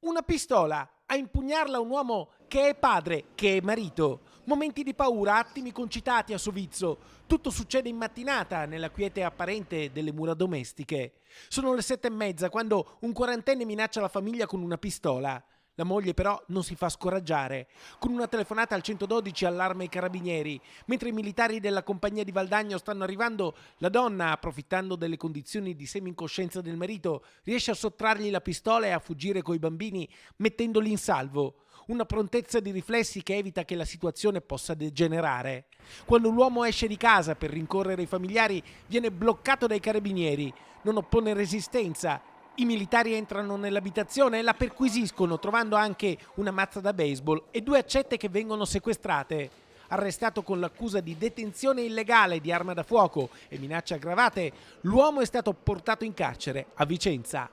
Una pistola, a impugnarla un uomo che è padre, che è marito. Momenti di paura, attimi concitati a sovizzo. Tutto succede in mattinata, nella quiete apparente delle mura domestiche. Sono le 7:30 quando un quarantenne minaccia la famiglia con una pistola. La moglie però non si fa scoraggiare. Con una telefonata al 112 allarma i carabinieri. Mentre i militari della compagnia di Valdagno stanno arrivando, la donna, approfittando delle condizioni di semi-incoscienza del marito, riesce a sottrargli la pistola e a fuggire coi bambini, mettendoli in salvo. Una prontezza di riflessi che evita che la situazione possa degenerare. Quando l'uomo esce di casa per rincorrere i familiari, viene bloccato dai carabinieri. Non oppone resistenza. I militari entrano nell'abitazione e la perquisiscono, trovando anche una mazza da baseball e 2 accette che vengono sequestrate. Arrestato con l'accusa di detenzione illegale di arma da fuoco e minacce aggravate, l'uomo è stato portato in carcere a Vicenza.